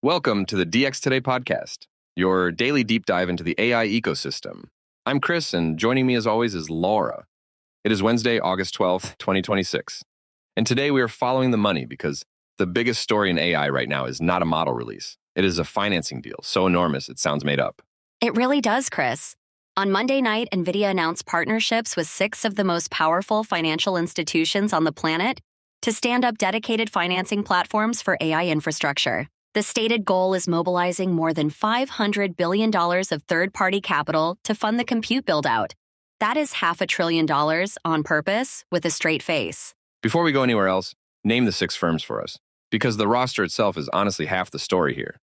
Welcome to the DX Today podcast, your daily deep dive into the AI ecosystem. I'm Chris, and joining me as always is Laura. It is Wednesday, August 12th, 2026. And today we are following the money because the biggest story in AI right now is not a model release. It is a financing deal so enormous it sounds made up. It really does, Chris. On Monday night, Nvidia announced partnerships with 6 of the most powerful financial institutions on the planet to stand up dedicated financing platforms for AI infrastructure. The stated goal is mobilizing more than $500 billion of third-party capital to fund the compute buildout. That is $500 billion on purpose with a straight face. Before we go anywhere else, name the 6 firms for us, because the roster itself is honestly half the story here.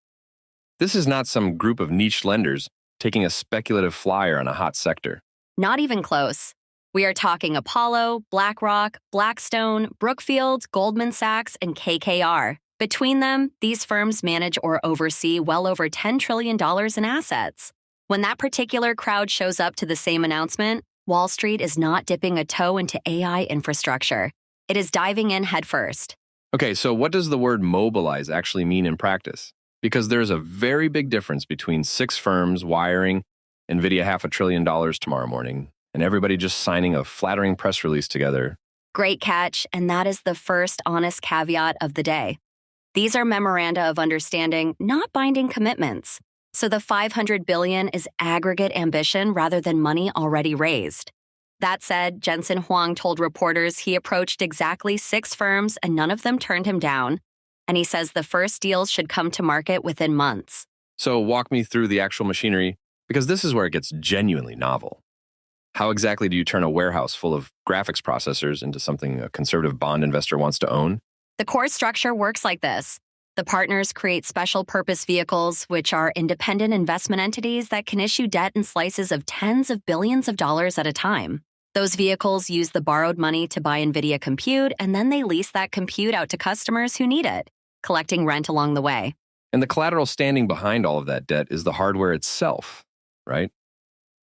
This is not some group of niche lenders taking a speculative flyer on a hot sector. Not even close. We are talking Apollo, BlackRock, Blackstone, Brookfield, Goldman Sachs, and KKR. Between them, these firms manage or oversee well over $10 trillion in assets. When that particular crowd shows up to the same announcement, Wall Street is not dipping a toe into AI infrastructure. It is diving in headfirst. Okay, so what does the word mobilize actually mean in practice? Because there's a very big difference between 6 firms wiring Nvidia $500 billion tomorrow morning and everybody just signing a flattering press release together. Great catch, and that is the first honest caveat of the day. These are memoranda of understanding, not binding commitments. So the $500 billion is aggregate ambition rather than money already raised. That said, Jensen Huang told reporters he approached exactly 6 firms and none of them turned him down. And he says the first deals should come to market within months. So walk me through the actual machinery, because this is where it gets genuinely novel. How exactly do you turn a warehouse full of graphics processors into something a conservative bond investor wants to own? The core structure works like this. The partners create special purpose vehicles, which are independent investment entities that can issue debt in slices of tens of billions of dollars at a time. Those vehicles use the borrowed money to buy Nvidia compute, and then they lease that compute out to customers who need it, collecting rent along the way. And the collateral standing behind all of that debt is the hardware itself, right?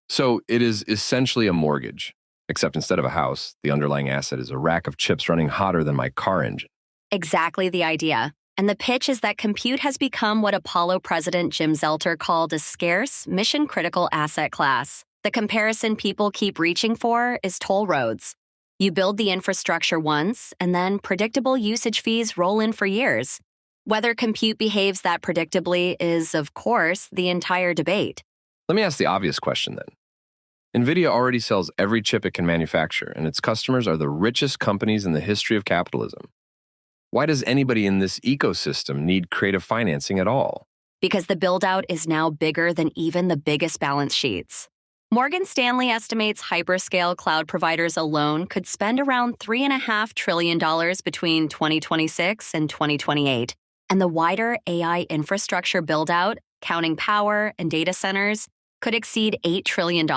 So it is essentially a mortgage, except instead of a house, the underlying asset is a rack of chips running hotter than my car engine. Exactly the idea. And the pitch is that compute has become what Apollo President Jim Zelter called a scarce, mission-critical asset class. The comparison people keep reaching for is toll roads. You build the infrastructure once, and then predictable usage fees roll in for years. Whether compute behaves that predictably is, of course, the entire debate. Let me ask the obvious question then. Nvidia already sells every chip it can manufacture, and its customers are the richest companies in the history of capitalism. Why does anybody in this ecosystem need creative financing at all? Because the build-out is now bigger than even the biggest balance sheets. Morgan Stanley estimates hyperscale cloud providers alone could spend around $3.5 trillion between 2026 and 2028. And the wider AI infrastructure build-out, counting power and data centers, could exceed $8 trillion.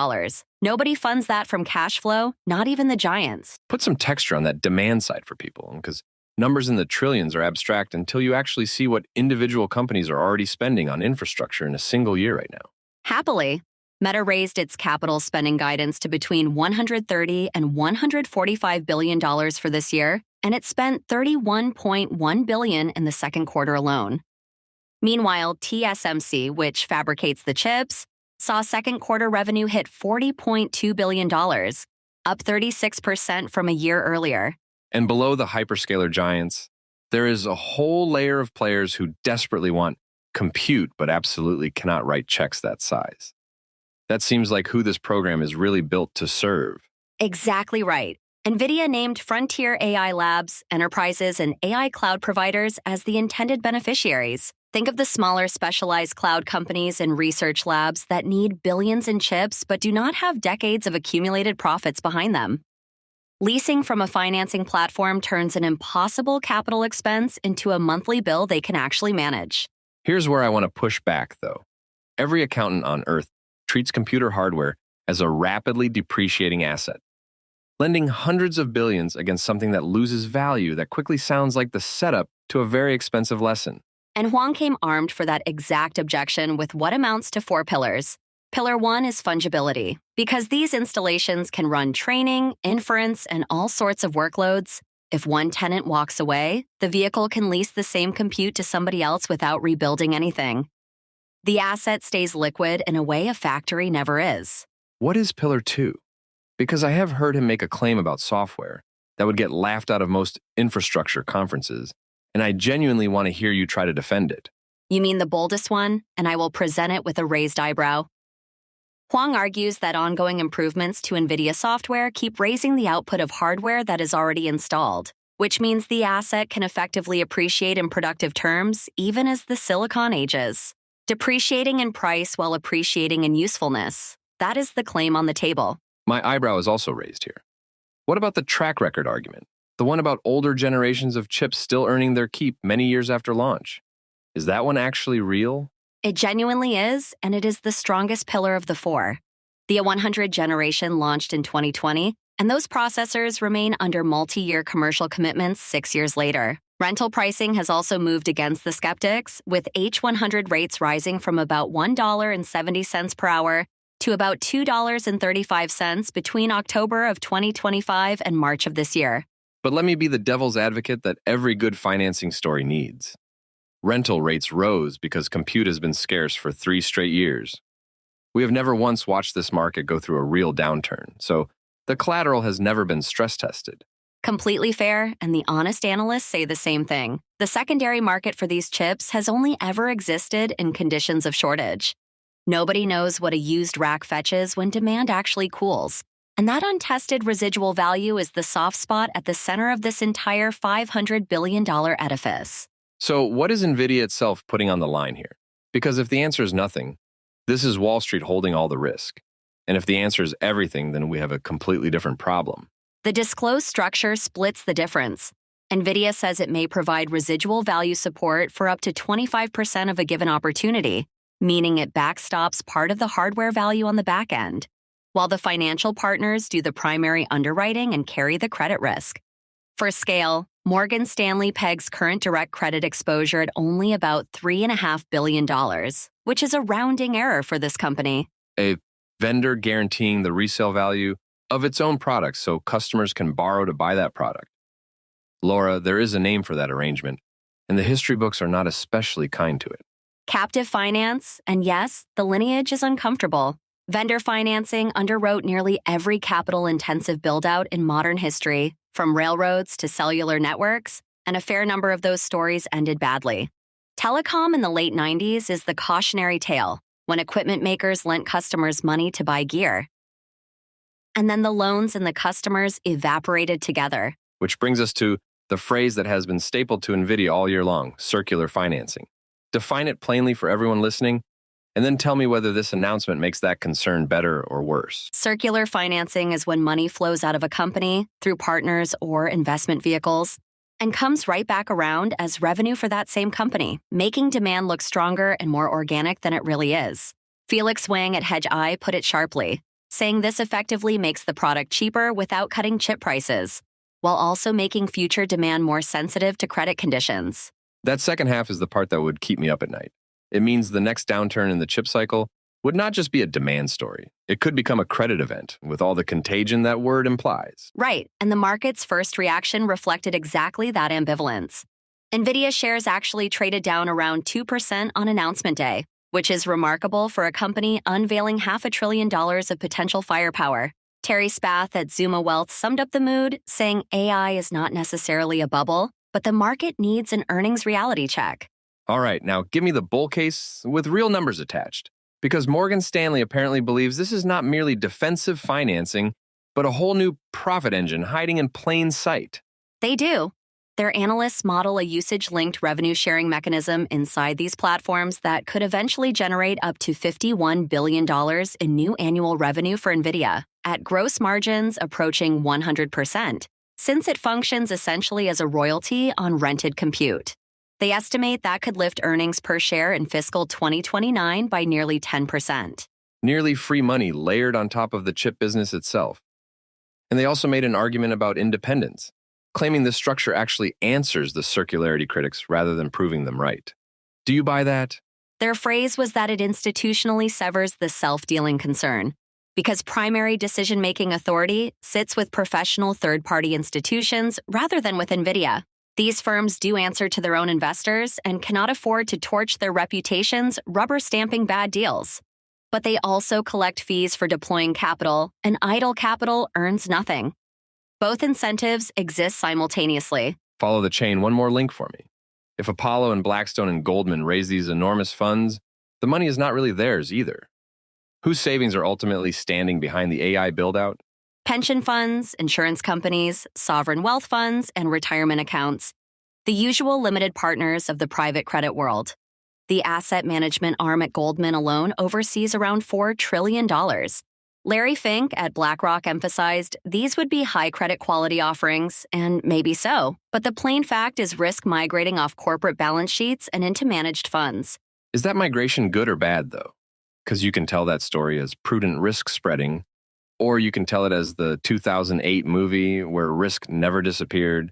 Nobody funds that from cash flow, not even the giants. Put some texture on that demand side for people, because numbers in the trillions are abstract until you actually see what individual companies are already spending on infrastructure in a single year right now. Happily, Meta raised its capital spending guidance to between $130 and $145 billion for this year, and it spent $31.1 billion in the second quarter alone. Meanwhile, TSMC, which fabricates the chips, saw second quarter revenue hit $40.2 billion, up 36% from a year earlier. And below the hyperscaler giants, there is a whole layer of players who desperately want compute but absolutely cannot write checks that size. That seems like who this program is really built to serve. Exactly right. Nvidia named Frontier AI Labs, enterprises, and AI cloud providers as the intended beneficiaries. Think of the smaller specialized cloud companies and research labs that need billions in chips but do not have decades of accumulated profits behind them. Leasing from a financing platform turns an impossible capital expense into a monthly bill they can actually manage. Here's where I want to push back, though. Every accountant on Earth treats computer hardware as a rapidly depreciating asset. Lending hundreds of billions against something that loses value that quickly sounds like the setup to a very expensive lesson. And Huang came armed for that exact objection with what amounts to 4 pillars. Pillar 1 is fungibility. Because these installations can run training, inference, and all sorts of workloads, If one tenant walks away, the vehicle can lease the same compute to somebody else without rebuilding anything. The asset stays liquid in a way a factory never is. What is Pillar 2? Because I have heard him make a claim about software that would get laughed out of most infrastructure conferences, and I genuinely want to hear you try to defend it. You mean the boldest one, and I will present it with a raised eyebrow. Huang argues that ongoing improvements to Nvidia software keep raising the output of hardware that is already installed, which means the asset can effectively appreciate in productive terms even as the silicon ages. Depreciating in price while appreciating in usefulness. That is the claim on the table. My eyebrow is also raised here. What about the track record argument? The one about older generations of chips still earning their keep many years after launch? Is that one actually real? It genuinely is, and it is the strongest pillar of the four. The A100 generation launched in 2020, and those processors remain under multi-year commercial commitments 6 years later. Rental pricing has also moved against the skeptics, with H100 rates rising from about $1.70 per hour to about $2.35 between October of 2025 and March of this year. But let me be the devil's advocate that every good financing story needs. Rental rates rose because compute has been scarce for 3 straight years. We have never once watched this market go through a real downturn, so the collateral has never been stress tested. Completely fair, and the honest analysts say the same thing. The secondary market for these chips has only ever existed in conditions of shortage. Nobody knows what a used rack fetches when demand actually cools. And that untested residual value is the soft spot at the center of this entire $500 billion edifice. So what is Nvidia itself putting on the line here? Because if the answer is nothing, this is Wall Street holding all the risk. And if the answer is everything, then we have a completely different problem. The disclosed structure splits the difference. Nvidia says it may provide residual value support for up to 25% of a given opportunity, meaning it backstops part of the hardware value on the back end, while the financial partners do the primary underwriting and carry the credit risk. For scale, Morgan Stanley pegs current direct credit exposure at only about $3.5 billion, which is a rounding error for this company. A vendor guaranteeing the resale value of its own products so customers can borrow to buy that product. Laura, there is a name for that arrangement, and the history books are not especially kind to it. Captive finance, and yes, the lineage is uncomfortable. Vendor financing underwrote nearly every capital-intensive buildout in modern history, from railroads to cellular networks, and a fair number of those stories ended badly. Telecom in the late 90s is the cautionary tale, when equipment makers lent customers money to buy gear. And then the loans and the customers evaporated together. Which brings us to the phrase that has been stapled to Nvidia all year long, circular financing. Define it plainly for everyone listening, and then tell me whether this announcement makes that concern better or worse. Circular financing is when money flows out of a company through partners or investment vehicles and comes right back around as revenue for that same company, making demand look stronger and more organic than it really is. Felix Wang at Hedge Eye put it sharply, saying this effectively makes the product cheaper without cutting chip prices, while also making future demand more sensitive to credit conditions. That second half is the part that would keep me up at night. It means the next downturn in the chip cycle would not just be a demand story. It could become a credit event, with all the contagion that word implies. Right, and the market's first reaction reflected exactly that ambivalence. Nvidia shares actually traded down around 2% on announcement day, which is remarkable for a company unveiling $500 billion of potential firepower. Terry Spath at Zuma Wealth summed up the mood, saying AI is not necessarily a bubble, but the market needs an earnings reality check. All right, now give me the bull case with real numbers attached. Because Morgan Stanley apparently believes this is not merely defensive financing, but a whole new profit engine hiding in plain sight. They do. Their analysts model a usage-linked revenue-sharing mechanism inside these platforms that could eventually generate up to $51 billion in new annual revenue for Nvidia, at gross margins approaching 100%, since it functions essentially as a royalty on rented compute. They estimate that could lift earnings per share in fiscal 2029 by nearly 10%. Nearly free money layered on top of the chip business itself. And they also made an argument about independence, claiming this structure actually answers the circularity critics rather than proving them right. Do you buy that? Their phrase was that it institutionally severs the self-dealing concern. because primary decision-making authority sits with professional third-party institutions rather than with Nvidia. These firms do answer to their own investors and cannot afford to torch their reputations rubber-stamping bad deals. But they also collect fees for deploying capital, and idle capital earns nothing. Both incentives exist simultaneously. Follow the chain one more link for me. If Apollo and Blackstone and Goldman raise these enormous funds, the money is not really theirs either. Whose savings are ultimately standing behind the AI buildout? Pension funds, insurance companies, sovereign wealth funds, and retirement accounts. The usual limited partners of the private credit world. The asset management arm at Goldman alone oversees around $4 trillion. Larry Fink at BlackRock emphasized these would be high credit quality offerings, and maybe so. But the plain fact is risk migrating off corporate balance sheets and into managed funds. Is that migration good or bad, though? Because you can tell that story as prudent risk spreading, or you can tell it as the 2008 movie where risk never disappeared.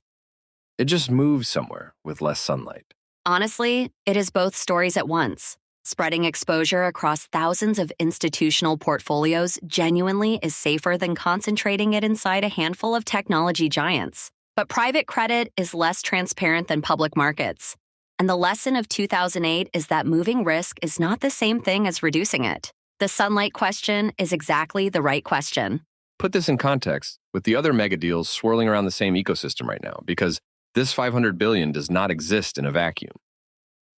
It just moves somewhere with less sunlight. Honestly, it is both stories at once. Spreading exposure across thousands of institutional portfolios genuinely is safer than concentrating it inside a handful of technology giants. But private credit is less transparent than public markets. And the lesson of 2008 is that moving risk is not the same thing as reducing it. The sunlight question is exactly the right question. Put this in context with the other mega deals swirling around the same ecosystem right now, because this $500 billion does not exist in a vacuum.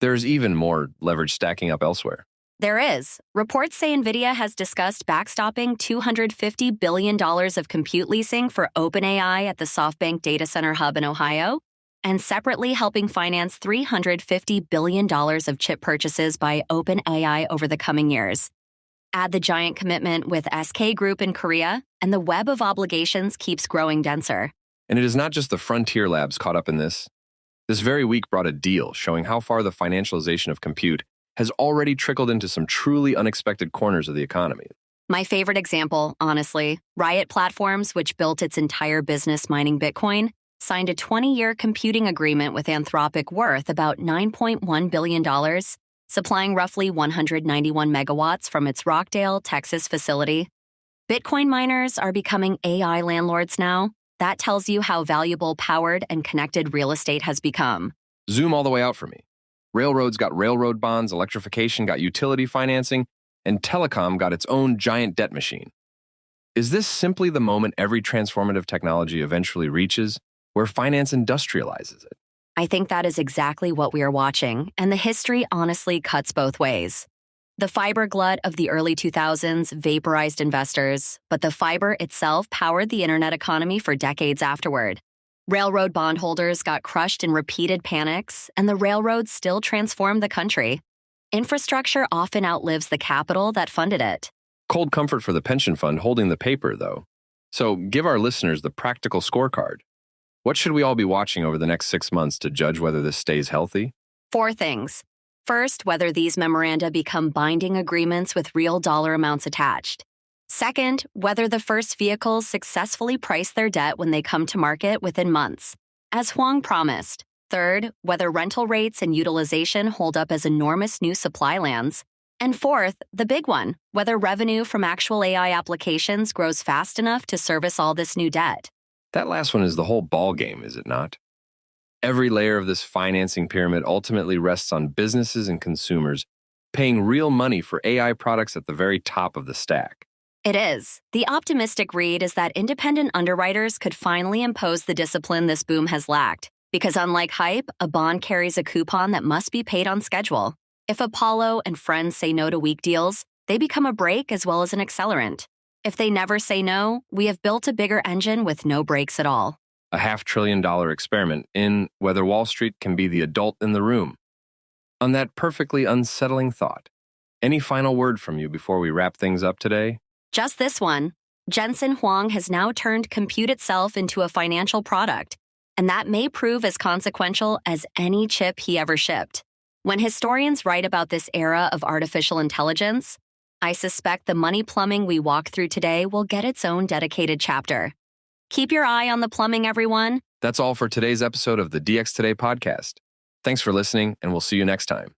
There's even more leverage stacking up elsewhere. There is. Reports say Nvidia has discussed backstopping $250 billion of compute leasing for OpenAI at the SoftBank data center hub in Ohio, and separately helping finance $350 billion of chip purchases by OpenAI over the coming years. Add the giant commitment with SK Group in Korea, and the web of obligations keeps growing denser. And it is not just the frontier labs caught up in this. This very week brought a deal showing how far the financialization of compute has already trickled into some truly unexpected corners of the economy. My favorite example, honestly, Riot Platforms, which built its entire business mining Bitcoin, signed a 20-year computing agreement with Anthropic worth about $9.1 billion, supplying roughly 191 megawatts from its Rockdale, Texas facility. Bitcoin miners are becoming AI landlords now. That tells you how valuable powered and connected real estate has become. Zoom all the way out for me. Railroads got railroad bonds, electrification got utility financing, and telecom got its own giant debt machine. Is this simply the moment every transformative technology eventually reaches, where finance industrializes it? I think that is exactly what we are watching, and the history honestly cuts both ways. The fiber glut of the early 2000s vaporized investors, but the fiber itself powered the internet economy for decades afterward. Railroad bondholders got crushed in repeated panics, and the railroads still transformed the country. Infrastructure often outlives the capital that funded it. Cold comfort for the pension fund holding the paper, though. So give our listeners the practical scorecard. What should we all be watching over the next 6 months to judge whether this stays healthy? 4 things. First, whether these memoranda become binding agreements with real dollar amounts attached. Second, whether the first vehicles successfully price their debt when they come to market within months, as Huang promised. Third, whether rental rates and utilization hold up as enormous new supply lands. And fourth, the big one, whether revenue from actual AI applications grows fast enough to service all this new debt. That last one is the whole ballgame, is it not? Every layer of this financing pyramid ultimately rests on businesses and consumers paying real money for AI products at the very top of the stack. It is. The optimistic read is that independent underwriters could finally impose the discipline this boom has lacked, because unlike hype, a bond carries a coupon that must be paid on schedule. If Apollo and friends say no to weak deals, they become a brake as well as an accelerant. If they never say no, we have built a bigger engine with no brakes at all. A $500 billion experiment in whether Wall Street can be the adult in the room. On that perfectly unsettling thought, any final word from you before we wrap things up today? Just this one. Jensen Huang has now turned compute itself into a financial product, and that may prove as consequential as any chip he ever shipped. When historians write about this era of artificial intelligence, I suspect the money plumbing we walk through today will get its own dedicated chapter. Keep your eye on the plumbing, everyone. That's all for today's episode of the DX Today podcast. Thanks for listening, and we'll see you next time.